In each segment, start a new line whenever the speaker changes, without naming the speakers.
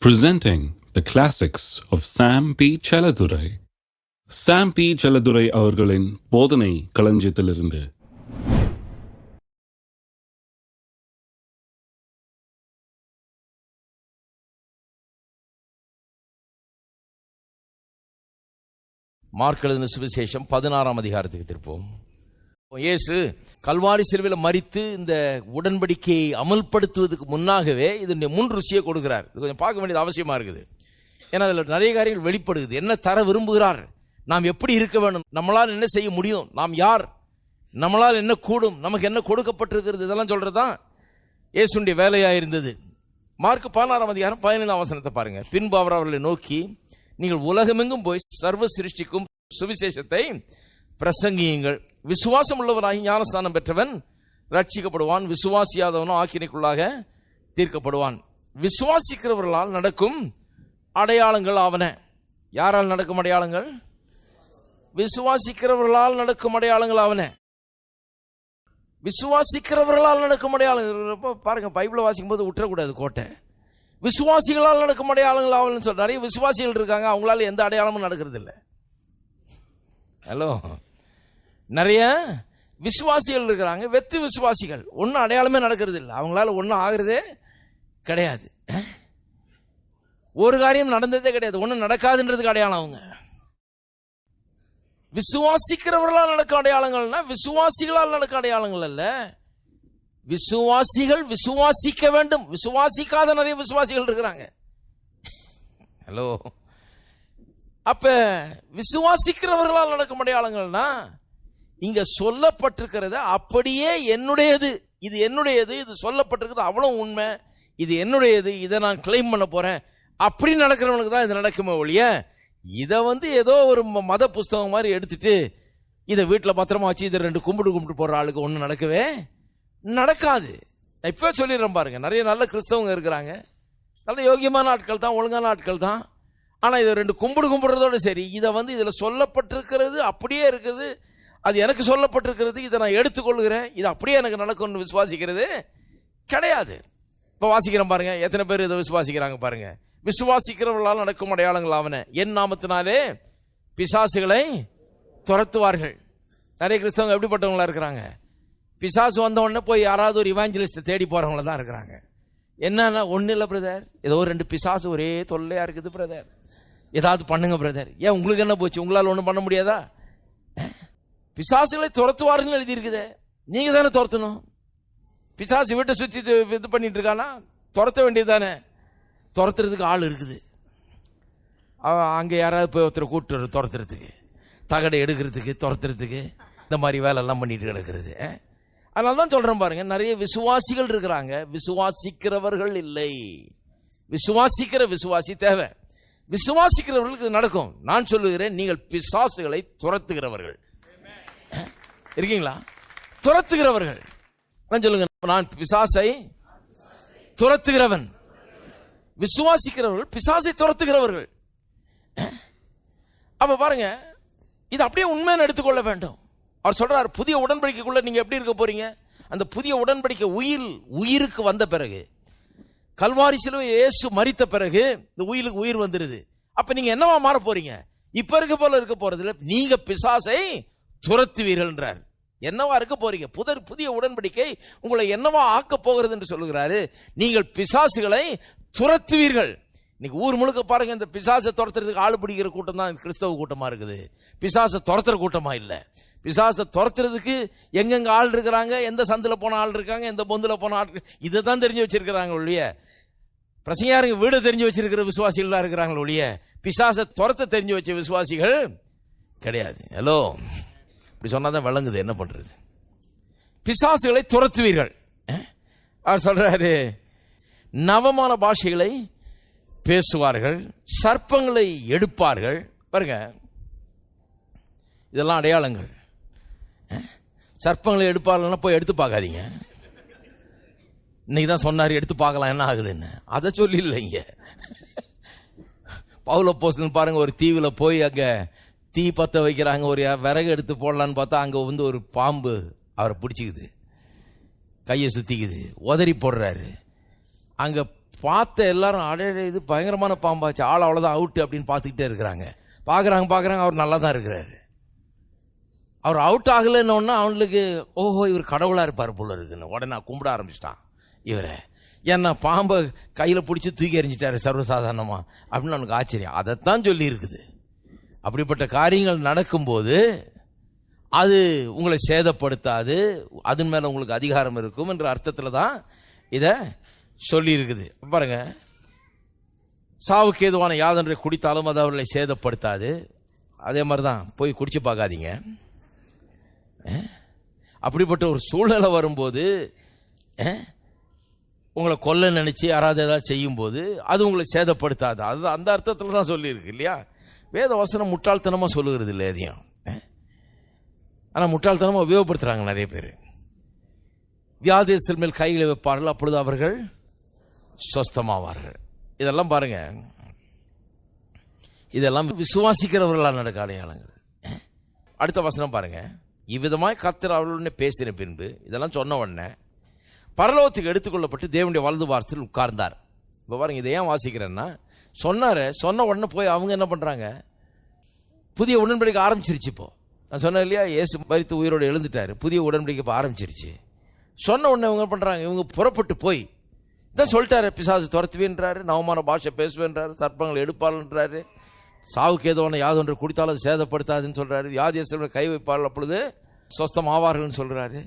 Presenting the classics of Sam P. Chaladurai. Sam P. Chaladurai அவர்களின் போதனை களஞ்சியத்திலிருந்து.
Mark எழுதின சுவிசேஷம் 16ஆம் அதிகாரத்துக்கு திருப்போம். இயேசு கல்வாரி சிலுவையில் மரித்து இந்த உடன்படிக்கையை அமல்படுத்துவதற்கு முன்னாகவே இதனுடைய முன் ருசியை கொடுக்கிறார். இது கொஞ்சம் பார்க்க வேண்டியது அவசியமா இருக்குது. ஏன்னா அதில் நிறைய காரியங்கள் வெளிப்படுகிறது. என்ன தர விரும்புகிறார், நாம் எப்படி இருக்க வேண்டும், நம்மளால் என்ன செய்ய முடியும், நாம் யார், நம்மளால் என்ன கூடும், நமக்கு என்ன கொடுக்கப்பட்டிருக்கிறது, இதெல்லாம் சொல்றது தான் இயேசுடைய வேலையாக இருந்தது. மார்க் 16ஆம் அதிகாரம் 15ஆம் வசனத்தை பாருங்க. பின்பு அவர் அவர்களை நோக்கி, நீங்கள் உலகமெங்கும் போய் சர்வ சிருஷ்டிக்கும் சுவிசேஷத்தை பிரசங்கியுங்கள். விசுவாசம் உள்ளவராகி ஞானஸ்தானம் பெற்றவன் ரட்சிக்கப்படுவான், விசுவாசியாதவனோ ஆக்கினைக்குள்ளாக தீர்க்கப்படுவான். விசுவாசிக்கிறவர்களால் நடக்கும் அடையாளங்கள் ஆவன. யாரால் நடக்கும் அடையாளங்கள்? விசுவாசிக்கிறவர்களால் நடக்கும் அடையாளங்கள் ஆவன. விசுவாசிக்கிறவர்களால் நடக்கும் அடையாளங்கள் பாருங்க. பைபிளை வாசிக்கும் போது விட்டுறக்கூடாது கோட்டை. விசுவாசிகளால் நடக்கும் அடையாளங்கள் ஆவலன்னு சொல்ற. நிறைய விசுவாசிகள் இருக்காங்க, அவங்களால எந்த அடையாளமும் நடக்கிறது இல்லை. ஹலோ, நிறைய விசுவாசிகள் இருக்கிறாங்க, வெத்து விசுவாசிகள், ஒன்றும் அடையாளமே நடக்கிறது இல்லை, அவங்களால ஒன்றும் ஆகிறதே கிடையாது. ஒரு காரியம் நடந்ததே கிடையாது, ஒன்றும் நடக்காதுன்றதுக்கு அடையாளம் அவங்க. விசுவாசிக்கிறவர்களால் நடக்கும் அடையாளங்கள்னா விசுவாசிகளால் நடக்கும் அடையாளங்கள் அல்ல. விசுவாசிகள் விசுவாசிக்க வேண்டும். விசுவாசிக்காத நிறைய விசுவாசிகள் இருக்கிறாங்க. ஹலோ, அப்ப விசுவாசிக்கிறவர்களால் நடக்கும் அடையாளங்கள்னா இங்க சொல்லப்பட்டிருக்கிறது அப்படியே என்னுடையது, இது என்னுடையது, இது சொல்லப்பட்டிருக்கிறது அவ்வளவு உண்மை, இது என்னுடையது, இதை நான் கிளைம் பண்ண போறேன், அப்படி நடக்கிறவனுக்கு தான் இது நடக்குமே ஒழிய இதை ஏதோ ஒரு மத புஸ்தகம் மாதிரி எடுத்துட்டு இதை வீட்டில் பத்திரமா வச்சு இதை 2 கும்பிட்டு போற ஆளுக்கு ஒன்றும் நடக்கவே நடக்காது. இப்போ சொல்லிடுறேன் பாருங்க. நிறைய நல்ல கிறிஸ்தவங்க இருக்கிறாங்க, நல்ல யோகியமான ஆட்கள் தான், ஒழுங்கான ஆட்கள் தான். ஆனால் இதை 2 கும்பிடுறதோட சரி, இதை இதில் சொல்லப்பட்டிருக்கிறது அப்படியே இருக்குது, அது எனக்கு சொல்லப்பட்டிருக்கிறது, இதை நான் எடுத்துக்கொள்கிறேன், இது அப்படியே எனக்கு நடக்கும்னு விசுவாசிக்கிறது கிடையாது. இப்போ வாசிக்கிறேன் பாருங்க, எத்தனை பேர் இதை விசுவாசிக்கிறாங்க பாருங்க. விசுவாசிக்கிறவர்களால் நடக்கும் அடையாளங்கள் ஆவன, என் நாமத்தினாலே பிசாசுகளை துரத்துவார்கள். நிறைய கிறிஸ்தவங்க எப்படிப்பட்டவங்களா இருக்கிறாங்க? பிசாசு வந்த உடனே போய் யாராவது ஒரு இவாஞ்சலிஸ்ட்டை தேடி போறவங்கள தான் இருக்கிறாங்க. என்னன்னா, ஒன்றும் இல்லை பிரதர், ஏதோ 2 பிசாசு ஒரே தொல்லையா இருக்குது பிரதர், ஏதாவது பண்ணுங்க பிரதர். ஏன் உங்களுக்கு என்ன போச்சு, உங்களால் ஒன்றும் பண்ண முடியாதா? பிசாசுகளை துரத்துவாருன்னு எழுதி இருக்குது, நீங்க தானே துரத்தணும். பிசாசு வீட்டை சுற்றி இது பண்ணிட்டு இருக்கானா, துரத்த வேண்டியது தானே. துரத்துறதுக்கு ஆள் இருக்குது, அங்கே யாராவது போய் ஒருத்தரை கூப்பிட்டு துரத்துறதுக்கு, தகடை எடுக்கிறதுக்கு, துரத்துறதுக்கு, இந்த மாதிரி வேலையெல்லாம் பண்ணிட்டு கிடக்கிறது. அதனால தான் சொல்றேன் பாருங்க, நிறைய விசுவாசிகள் இருக்கிறாங்க, விசுவாசிக்கிறவர்கள் இல்லை. விசுவாசிக்கிற விசுவாசி தேவை. விசுவாசிக்கிறவர்களுக்கு நடக்கும். நான் சொல்லுகிறேன், நீங்கள் பிசாசுகளை துரத்துகிறவர்கள் இருக்கீங்களா? துரத்துகிறவர்கள் சொல்லுங்க, நான் பிசாசை துரத்துகிறவன். விசுவாசிக்கிறவர்கள் பிசாசை துரத்துகிறவர்கள். அப்ப பாருங்க, இது அப்படியே உண்மையான எடுத்துக்கொள்ள வேண்டும். அவர் சொல்றார், புதிய உடன்படிக்கைக்குள்ள நீங்க எப்படி இருக்க போறீங்க? அந்த புதிய உடன்படிக்கை உயிருக்கு வந்த பிறகு, கல்வாரி சிலுவை இயேசு மரித்த பிறகு இந்த உயிருக்கு உயிர் வந்துருது. அப்ப நீங்க என்னவா மாற போறீங்க? இப்ப இருக்க போல இருக்க போறது இல்லை, நீங்க பிசாசை துரத்துவீர்கள். என்னவா இருக்க போறீங்க? புதிய உடன்படிக்கை உங்களை என்னவா ஆக்க போகிறது என்று சொல்லுகிறாரு. நீங்கள் பிசாசுகளை துரத்துவீர்கள். இன்னைக்கு ஊர் முழுக்க பாருங்க, இந்த பிசாசை துரத்துறதுக்கு ஆள் பிடிக்கிற கூட்டம் தான் கிறிஸ்தவ கூட்டமா இருக்குது. பிசாசை துரத்துற கூட்டமா இல்ல. பிசாசை துரத்துறதுக்கு எங்கெங்க ஆள் இருக்கிறாங்க, எந்த சந்தில போன ஆள் இருக்காங்க, எந்த பொந்துல போன ஆள், இதை தான் தெரிஞ்சு வச்சிருக்கிறாங்க ஒழிய, பிரசங்கியாருங்க வீடு தெரிஞ்சு வச்சிருக்கிற விசுவாசிகள் தான் இருக்கிறாங்க ஒழிய, பிசாசை துரத்த தெரிஞ்சு வச்ச விசுவாசிகள் கிடையாது. ஹலோ, இப்படி சொன்னாதான் விளங்குது, என்ன பண்றது? பிசாசுகளை துரத்துவீர்கள். அவர் சொல்றாரு, நவமான பாஷைகளை பேசுவார்கள், சர்ப்பங்களை எடுப்பார்கள். பாருங்க, இதெல்லாம் அடையாளங்கள். சர்ப்பங்களை எடுப்பார்கள்னா போய் எடுத்து பார்க்காதீங்க. இன்னைக்கு தான் சொன்னார், எடுத்து பார்க்கலாம் என்ன ஆகுதுன்னு. அதை சொல்லி இல்லைங்க. பவுல் அப்போஸ்தலன் பாருங்க, ஒரு தீவுல போய் அங்க தீ பத்த வைக்கிறாங்க, ஒரு விறகு எடுத்து போடலான்னு பார்த்தா அங்க ஒரு பாம்பு அவரை பிடிச்சிக்குது, கையை சுத்திக்குது, உதறி போடுறாரு. அங்க பார்த்த எல்லாரும் அடே இது பயங்கரமான பாம்பாச்சு, ஆள் அவ்வளோதான் அவுட்டு அப்படின்னு பார்த்துக்கிட்டே இருக்கிறாங்க. பார்க்குறாங்க, அவர் நல்லா தான் இருக்கிறாரு. அவர் அவுட் ஆகலைன்னு அவனுக்கு ஓஹோ இவர் கடவுளாக இருப்பார் போல இருக்குன்னு உடனே கும்பிட ஆரம்பிச்சிட்டான் இவரை. ஏன்னா பாம்பை கையில் பிடிச்சி தூக்கி எறிஞ்சிட்டாரு சர்வசாதாரணமாக அப்படின்னு அவனுக்கு ஆச்சரியம். அதைத்தான் சொல்லி இருக்குது. அப்படிப்பட்ட காரியங்கள் நடக்கும்போது அது உங்களை சேதப்படுத்தாது, அதன் மேலே உங்களுக்கு அதிகாரம் இருக்கும் என்ற அர்த்தத்தில் தான் இதை சொல்லி இருக்குது. பாருங்க, சாவுக்கு ஏதுவான யாதொன்றை குடித்தாலும் அது அவர்களை சேதப்படுத்தாது. அதே மாதிரி தான் போய் குடிச்சு பார்க்காதீங்க. அப்படிப்பட்ட ஒரு சூழ்நிலை வரும்போது உங்களை கொல்ல நினைச்சு யாராவது ஏதாவது செய்யும்போது அது உங்களை சேதப்படுத்தாது. அது அந்த அர்த்தத்தில் தான் சொல்லியிருக்கு இல்லையா? வேத வசனம் முட்டாள்தனமாக சொல்லுகிறது இல்லை எதையும். ஆனால் முட்டாள்தனமாக உபயோகப்படுத்துகிறாங்க நிறைய பேர். வியாதியஸ்தர் மேல் கைகளை வைப்பார்கள், அப்பொழுது அவர்கள் சொஸ்தமாவார்கள். இதெல்லாம் பாருங்க, இதெல்லாம் விசுவாசிக்கிறவர்களால் நடக்க அடையாளங்கள். அடுத்த வசனம் பாருங்க, இவ்விதமாய் கர்த்தர் அவர்களுடனே பேசின பின்பு இதெல்லாம் சொன்ன உடனே பரலோகத்துக்கு எடுத்துக்கொள்ளப்பட்டு தேவனுடைய வலது பாரத்தில் உட்கார்ந்தார். இப்போ பாருங்க, இதை ஏன் வாசிக்கிறேன்னா, சொன்ன உடனே போய் அவங்க என்ன பண்ணுறாங்க, புதிய உடன்படிக்கை ஆரம்பிச்சிருச்சு. இப்போ நான் சொன்னேன் இல்லையா, இயேசு மரித்து உயிரோடு எழுந்துட்டார், புதிய உடன்படிக்கை இப்போ ஆரம்பிச்சிருச்சு. சொன்ன உடனே இவங்க பண்ணுறாங்க, இவங்க புறப்பட்டு போய் தான் சொல்லிட்டாரு, பிசாசு துரத்துவேன்றாரு, நவமான பாஷை பேசுவேன்றாரு, சர்ப்பங்கள் எடுப்பாள்ன்றாரு, சாவுக்கு ஏதோன யாதொன்று குடித்தாலும் அது சேதப்படுத்தாதுன்னு சொல்கிறாரு, வியாதியஸ்தர் கை வைப்பார்கள் அப்பொழுது சொஸ்தம் ஆவார்கள்னு சொல்கிறாரு.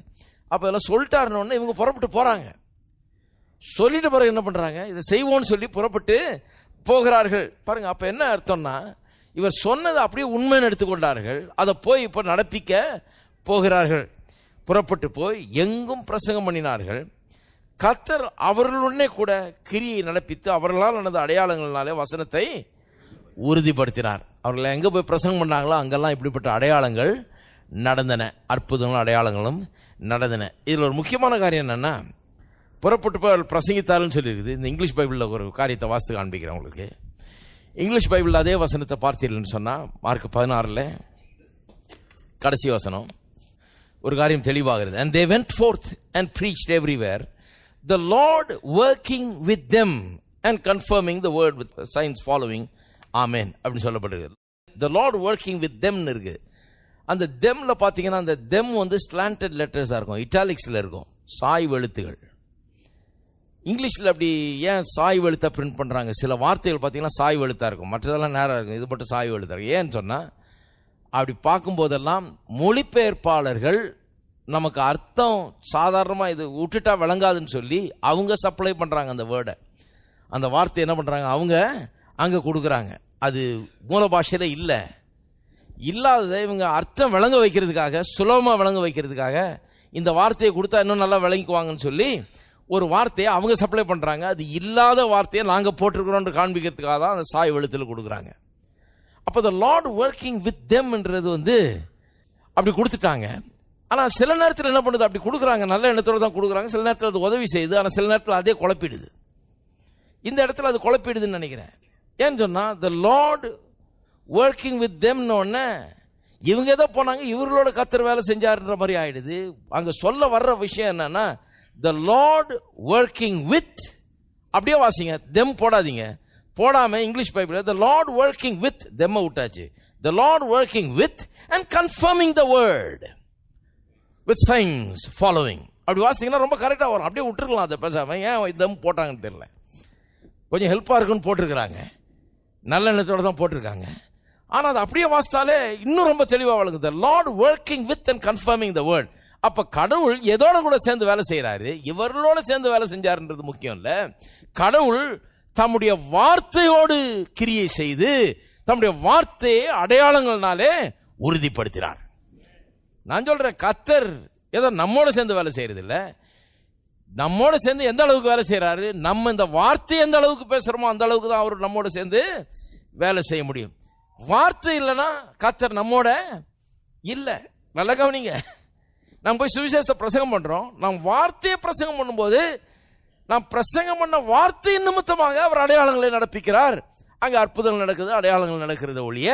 அப்போ எல்லாம் சொல்லிட்டாருன்னு இவங்க புறப்பட்டு போகிறாங்க. சொல்லிட்டு பிறகு என்ன பண்ணுறாங்க, இதை செய்வோன்னு சொல்லி புறப்பட்டு போகிறார்கள். பாருங்கள், அப்போ என்ன அர்த்தம்னா, இவர் சொன்னதை அப்படியே உண்மைன்னு எடுத்துக்கொண்டார்கள், அதை போய் இப்போ நடப்பிக்க போகிறார்கள். புறப்பட்டு போய் எங்கும் பிரசங்கம் பண்ணினார்கள். கர்த்தர் அவர்களுடனே கூட கிரியை நடப்பித்து அவர்களால் நடந்த அடையாளங்களாலே வசனத்தை உறுதிப்படுத்தினார். அவர்கள் எங்கே போய் பிரசங்கம் பண்ணாங்களோ அங்கெல்லாம் இப்படிப்பட்ட அடையாளங்கள் நடந்தன, அற்புதங்களும் அடையாளங்களும் நடந்தன. இதில் ஒரு முக்கியமான காரியம் என்னென்னா, புறப்பட்டு போய் அவர்கள் பிரசங்கித்தாருன்னு சொல்லியிருக்குது. இந்த இங்கிலீஷ் பைபிளில் ஒரு காரியத்தை வாசித்து காண்பிக்கிறேன் உங்களுக்கு. இங்கிலீஷ் பைபிளில் அதே வசனத்தை பார்த்தீர்கள்னு சொன்னால் மார்க் 16 கடைசி வசனம் ஒரு காரியம் தெளிவாகிறது. And they went forth and preached everywhere, the Lord working with them and confirming the word with signs following. Amen அப்படின்னு சொல்லப்பட்டிருக்கு. The Lord working with them இருக்கு. அந்த தெம்ல பார்த்தீங்கன்னா அந்த தெம் வந்து ஸ்லாண்டட் லெட்டர்ஸாக இருக்கும், இட்டாலிக்ஸில் இருக்கும், சாய்வு எழுத்துகள். இங்கிலீஷில் அப்படி ஏன் சாய்வு எழுத்தாக பிரிண்ட் பண்ணுறாங்க? சில வார்த்தைகள் பார்த்தீங்கன்னா சாய்வு எழுத்தாக இருக்கும், மற்றதெல்லாம் நேராக இருக்கும், இது மட்டும் சாய்வு எழுத்தாக இருக்கும். ஏன்னு சொன்னால், அப்படி பார்க்கும்போதெல்லாம் மொழிபெயர்ப்பாளர்கள் நமக்கு அர்த்தம் சாதாரணமாக இது விட்டுட்டா விளங்காதுன்னு சொல்லி அவங்க சப்ளை பண்ணுறாங்க அந்த வேர்டை, அந்த வார்த்தை என்ன பண்ணுறாங்க, அவங்க அங்கே கொடுக்குறாங்க. அது மூல பாஷையில் இல்லாததை இவங்க அர்த்தம் விளங்க வைக்கிறதுக்காக, சுலபமாக விளங்க வைக்கிறதுக்காக இந்த வார்த்தையை கொடுத்தா இன்னும் நல்லா விளங்கிக்குவாங்கன்னு சொல்லி ஒரு வார்த்தையை அவங்க சப்ளை பண்ணுறாங்க. அது இல்லாத வார்த்தையை நாங்கள் போட்டிருக்கிறோன்னு காண்பிக்கிறதுக்காக தான் அந்த சாய் எழுத்தில் கொடுக்குறாங்க. அப்போ the Lord working with themன்றது வந்து அப்படி கொடுத்துட்டாங்க. ஆனால் சில நேரத்தில் என்ன பண்ணுது, அப்படி கொடுக்குறாங்க, நல்ல எண்ணத்தோடு தான் கொடுக்குறாங்க, சில நேரத்தில் அது உதவி செய்யுது, ஆனால் சில நேரத்தில் அதே குழப்பிடுது. இந்த இடத்துல அது குழப்பிடுதுன்னு நினைக்கிறேன். ஏன்னு சொன்னால், the Lord working with themனோடனே இவங்க ஏதோ போனாங்க, இவர்களோட கர்த்தர் வேலை செஞ்சாருன்ற மாதிரி ஆயிடுது. அங்கே சொல்ல வர்ற விஷயம் என்னன்னா, the Lord working with, அப்படியே வாசிங்க, them போடாதீங்க, போடாம English Bible the Lord working with them விட்டாச்சு, the Lord working with and confirming the word with signs following. அப்படி வாசித்தீங்கன்னா ரொம்ப கரெக்டாக வரும். அப்படியே விட்டுருக்கலாம், அதை பேசாம ஏன் them போட்டாங்கன்னு தெரியல, கொஞ்சம் ஹெல்ப்பாக இருக்குன்னு போட்டிருக்கிறாங்க, நல்ல எண்ணத்தோடு தான் போட்டிருக்காங்க. ஆனால் அது அப்படியே வாசித்தாலே இன்னும் ரொம்ப தெளிவாக வழங்குது, the Lord working with and confirming the word. அப்போ கடவுள் எதோட கூட சேர்ந்து வேலை செய்கிறாரு, இவர்களோட சேர்ந்து வேலை செஞ்சாருன்றது முக்கியம் இல்லை. கடவுள் தம்முடைய வார்த்தையோடு கிரியை செய்து தம்முடைய வார்த்தையை அடையாளங்கள்னாலே உறுதிப்படுத்தினார். நான் சொல்றேன், கர்த்தர் ஏதோ நம்மோட சேர்ந்து வேலை செய்யறது இல்லை, நம்மோட சேர்ந்து எந்த அளவுக்கு வேலை செய்யறாரு, நம்ம இந்த வார்த்தை எந்த அளவுக்கு பேசுறோமோ அந்த அளவுக்கு தான் அவர் நம்மோட சேர்ந்து வேலை செய்ய முடியும். வார்த்தை இல்லைன்னா கர்த்தர் நம்மோட இல்லை. நல்ல கவனிங்க, நம்ம போய் சுவிசேஷத்தை பிரசங்கம் பண்றோம், நாம் வார்த்தையை பிரசங்கம் பண்ணும்போது நாம் பிரசங்கம் பண்ண வார்த்தையின் நிமித்தமாக அவர் அடையாளங்களை நடப்பிக்கிறார். அங்கே அற்புதங்கள் நடக்குது, அடையாளங்கள் நடக்கிறது ஒழிய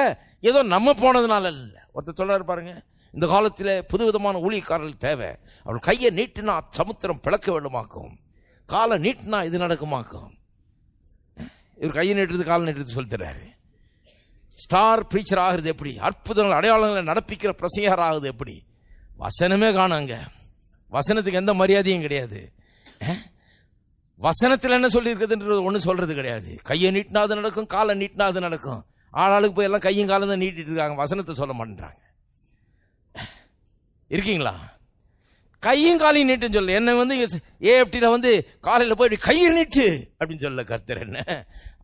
ஏதோ நம்ம போனதுனால இல்லை. ஒருத்தர் சொல்றாரு பாருங்க, இந்த காலத்தில் புதுவிதமான ஊழியக்காரர்கள் தேவை, அவள் கையை நீட்டினா சமுத்திரம் பிளக்க வேண்டுமாக்கும், காலை நீட்டினா இது நடக்குமாக்கும். இவர் கையை நீட்டுறது கால் நீட்டுறது சொல்லி தர்றாரு. ஸ்டார் பிரீச்சர் ஆகுது எப்படி, அற்புதங்கள் அடையாளங்களை நடப்பிக்கிற பிரசங்கர் ஆகுது எப்படி, வசனமே காணாங்க. வசனத்துக்கு எந்த மரியாதையும் கிடையாது. வசனத்தில் என்ன சொல்லியிருக்குதுன்றது ஒன்றும் சொல்றது கிடையாது. கையை நீட்டினா அது நடக்கும், காலை நீட்டினா அது நடக்கும். ஆளாளுக்கு போய் எல்லாம் கையும் காலம் தான் நீட்டிட்டு இருக்காங்க, வசனத்தை சொல்ல மாட்டேன்றாங்க. இருக்கீங்களா? கையும் காலையும் நீட்டுன்னு சொல்ல. என்ன வந்து ஏஎஃப்டியில் வந்து காலையில் போய் கையை நீட்டு அப்படின்னு சொல்ல கர்த்தர் என்ன,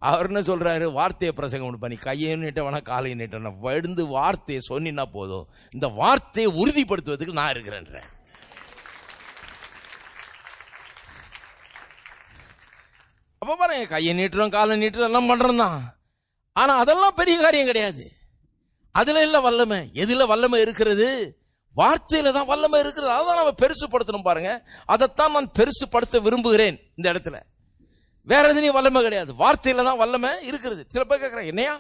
அவர் என்ன சொல்றாரு, வார்த்தையை பிரசங்கம் பண்ணி கையை நீட்ட வேணா காலையை நீட்ட வழுந்து வார்த்தையை சொன்னா போதும், இந்த வார்த்தையை உறுதிப்படுத்துவதற்கு நான் இருக்கிறேன். அப்ப பாருங்க, கையை நீட்டுறோம் காலை நீட்டுறோம் எல்லாம் பண்றோம் தான். ஆனா அதெல்லாம் பெரிய காரியம் கிடையாது. அதுல இல்ல வல்லமை. எதுல வல்லமை இருக்கிறது? வார்த்தையில தான் வல்லமை இருக்கிறது. அதான் நம்ம பெருசுப்படுத்தணும் பாருங்க. அதைத்தான் நான் பெருசுப்படுத்த விரும்புகிறேன் இந்த இடத்துல. வேற எதுலையும் வல்லமை கிடையாது, வார்த்தையில தான் வல்லமை இருக்கிறது. சில பேர் கேட்கறாங்க, என்னையா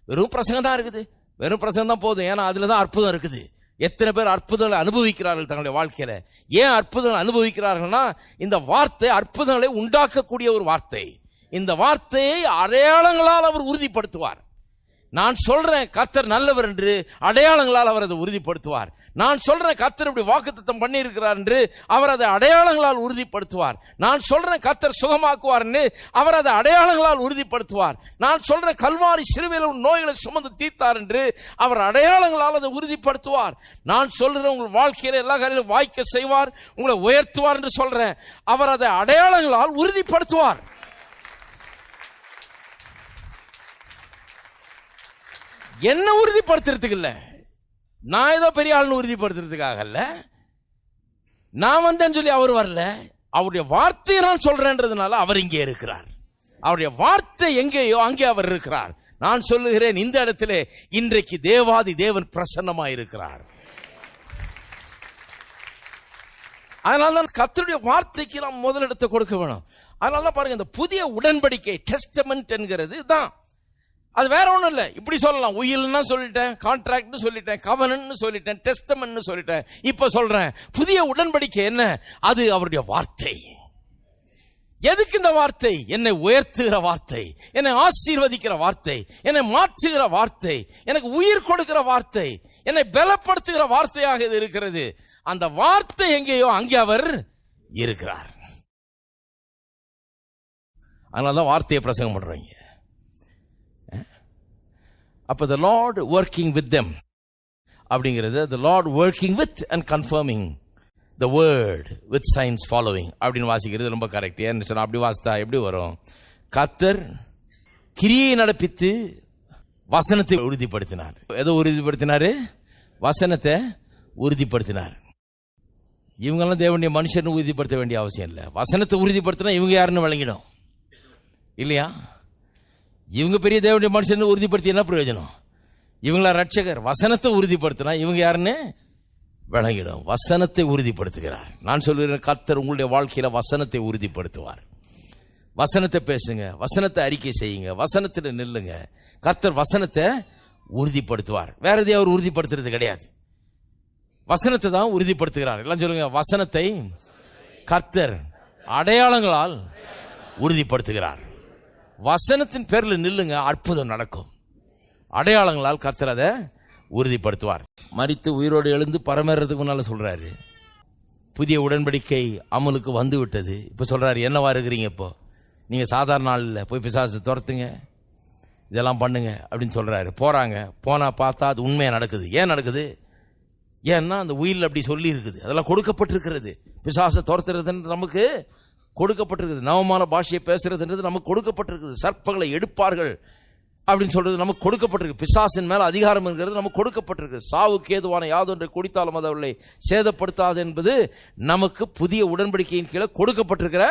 வெறும் பிரசங்கம் தான் இருக்குது, வெறும் பிரசங்கம் தான் போதும், ஏன்னா அதுல தான் அற்புதம் இருக்குது. எத்தனை பேர் அற்புதங்களை அனுபவிக்கிறார்கள் தங்களுடைய வாழ்க்கையில? ஏன் அற்புதங்களை அனுபவிக்கிறார்கள்னா, இந்த வார்த்தை அற்புதங்களை உண்டாக்கக்கூடிய ஒரு வார்த்தை. இந்த வார்த்தையை அடையாளங்களால் அவர் உறுதிப்படுத்துவார். நான் சொல்றேன் கர்த்தர் நல்லவர் என்று, அடையாளங்களால் அவர் அதை உறுதிப்படுத்துவார். நான் சொல்றேன் கர்த்தர் இப்படி வாக்குத்தத்தம் பண்ணி இருக்கிறார் என்று, அவர் அதை அடையாளங்களால் உறுதிப்படுத்துவார். நான் சொல்றேன் கர்த்தர் சுகமாக்குவார் என்று, அவர் அதை அடையாளங்களால் உறுதிப்படுத்துவார். நான் சொல்றேன் கல்வாரி சிலுவையில் நோய்களை சுமந்து தீர்த்தார் என்று, அவர் அடையாளங்களால் அதை உறுதிப்படுத்துவார். நான் சொல்றேன் உங்கள் வாழ்க்கையில எல்லா காரியங்களும் வாய்க்க செய்வார், உங்களை உயர்த்துவார் என்று சொல்றேன், அவர் அதை அடையாளங்களால் உறுதிப்படுத்துவார். என்ன உறுதிப்படுத்துறதுக்கு இல்ல, நான் ஏதோ பெரிய ஆள்னு உறுதிப்படுத்துறதுக்காக இல்ல, நான் வந்தேன்னு சொல்லி அவர் வரல, அவருடைய வார்த்தையை நான் சொல்றேன்றதுனால அவர் இங்கே இருக்கிறார். அவருடைய வார்த்தை எங்கேயோ அங்கே அவர் இருக்கிறார். நான் சொல்லுகிறேன், இந்த இடத்துல இன்றைக்கு தேவாதி தேவன் பிரசன்னமாய் இருக்கிறார். அதனால்தான் கர்த்தருடைய வார்த்தைக்கு நாம் முதலிடத்தை கொடுக்க வேணும். அதனாலதான் பாருங்க, இந்த புதிய உடன்படிக்கை டெஸ்டமென்ட் என்கிறது தான். அது வேற ஒண்ணும் இல்ல. இப்படி சொல்லலாம், உயில்னா சொல்லிட்டேன், கான்ட்ராக்ட் சொல்லிட்டேன், கவனன்னு சொல்லிட்டேன், டெஸ்டமென்ட் சொல்லிட்டேன். இப்ப சொல்றேன் புதிய உடன்படிக்கை என்ன? அது அவருடைய வார்த்தை. எதுக்கு இந்த வார்த்தை? என்னை உயர்த்துகிற வார்த்தை, என்னை ஆசீர்வதிக்கிற வார்த்தை, என்னை மாற்றுகிற வார்த்தை, எனக்கு உயிர் கொடுக்கிற வார்த்தை, என்னை பலப்படுத்துகிற வார்த்தையாக இது இருக்கிறது. அந்த வார்த்தை எங்கேயோ அங்கே அவர் இருக்கிறார். அதனாலதான் வார்த்தையை பிரசங்கம் பண்றீங்க. அப்ப the Lord working with them அப்படிங்கிறது, the Lord working with and confirming the word with signs following அப்படின்னு வாசிக்கிறது ரொம்ப கரெக்ட். ஏன்னு சொன்னா அப்படி வாசித்தா எப்படி வரும்? கர்த்தர் கிரியை நடப்பித்து வசனத்தை உறுதிப்படுத்தினார். எதோ உறுதிப்படுத்தினாரு? வசனத்தை உறுதிப்படுத்தினார். இவங்கெல்லாம் தேவனுடைய மனுஷன் உறுதிப்படுத்த வேண்டிய அவசியம் இல்லை. வசனத்தை உறுதிப்படுத்தினா இவங்க யாருன்னு விளங்கிடும் இல்லையா? இவங்க பெரிய தேவனுடைய மனுஷன் உறுதிப்படுத்தி என்ன பிரயோஜனம்? இவங்கள ரட்சகர். வசனத்தை உறுதிப்படுத்தினா இவங்க யாருன்னு விளங்கிடும். வசனத்தை உறுதிப்படுத்துகிறார். நான் சொல்லுகிறேன், கர்த்தர் உங்களுடைய வாழ்க்கையில வசனத்தை உறுதிப்படுத்துவார். வசனத்தை பேசுங்க, வசனத்தை அறிக்கை செய்யுங்க, வசனத்தில் நில்லுங்க. கர்த்தர் வசனத்தை உறுதிப்படுத்துவார். வேற எதையும் அவர் உறுதிப்படுத்துறது கிடையாது, வசனத்தை தான் உறுதிப்படுத்துகிறார். எல்லாம் சொல்லுங்க, வசனத்தை கர்த்தர் அடையாளங்களால் உறுதிப்படுத்துகிறார். வசனத்தின் பேர்ல நில்லுங்க, அற்புதம் நடக்கும். அடையாளங்களால் கர்த்தர் அதை உறுதிப்படுத்துவார். மரித்து உயிரோடு எழுந்து பரமேறதுக்கு முன்னால சொல்றாரு, புதிய உடன்படிக்கை அமலுக்கு வந்து விட்டது. இப்ப சொல்றாரு, என்னவா இருக்கிறீங்க? இப்போ நீங்க சாதாரண நாள் இல்லை, போய் பிசாசு துரத்துங்க, இதெல்லாம் பண்ணுங்க அப்படின்னு சொல்றாரு. போறாங்க, போனா பார்த்தா அது உண்மையா நடக்குது. ஏன் நடக்குது? ஏன்னா அந்த உயிரில் அப்படி சொல்லி இருக்குது, அதெல்லாம் கொடுக்கப்பட்டிருக்கிறது. பிசாசை துரத்துறதுன்னு நமக்கு கொடுக்கப்பட்டிருக்குது. நவமான பாஷையை பேசுறதுன்றது நமக்கு கொடுக்கப்பட்டிருக்குது. சர்ப்பங்களை எடுப்பார்கள் அப்படின்னு சொல்றது நமக்கு கொடுக்கப்பட்டிருக்கு. பிசாசின் மேல அதிகாரம் என்கிறது நமக்கு கொடுக்கப்பட்டிருக்கு. சாவுக்கு ஏதுவான யாதொன்றை குடித்தாலும் அது அவர்களை சேதப்படுத்தாது என்பது நமக்கு புதிய உடன்படிக்கையின் கீழே கொடுக்கப்பட்டிருக்கிற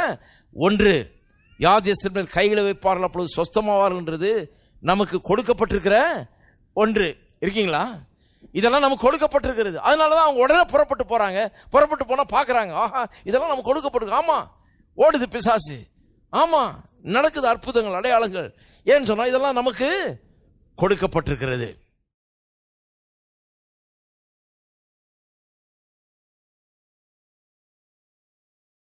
ஒன்று. வியாதியஸ்தர் மேல் கைகளை வைப்பார்கள் அப்பொழுது சொஸ்தமாவார்கள்ன்றது நமக்கு கொடுக்கப்பட்டிருக்கிற ஒன்று. இருக்கீங்களா? இதெல்லாம் நமக்கு கொடுக்கப்பட்டிருக்கிறது. அதனாலதான் அவங்க உடனே புறப்பட்டு போறாங்க. புறப்பட்டு போனா பாக்குறாங்க, ஆஹா இதெல்லாம் நமக்கு கொடுக்கப்பட்டிருக்கு. ஆமா, ஓடுது பிசாசு, ஆமா நடக்குது அற்புதங்கள் அடையாளங்கள். ஏன்னு சொன்னா இதெல்லாம் நமக்கு கொடுக்கப்பட்டிருக்கிறது.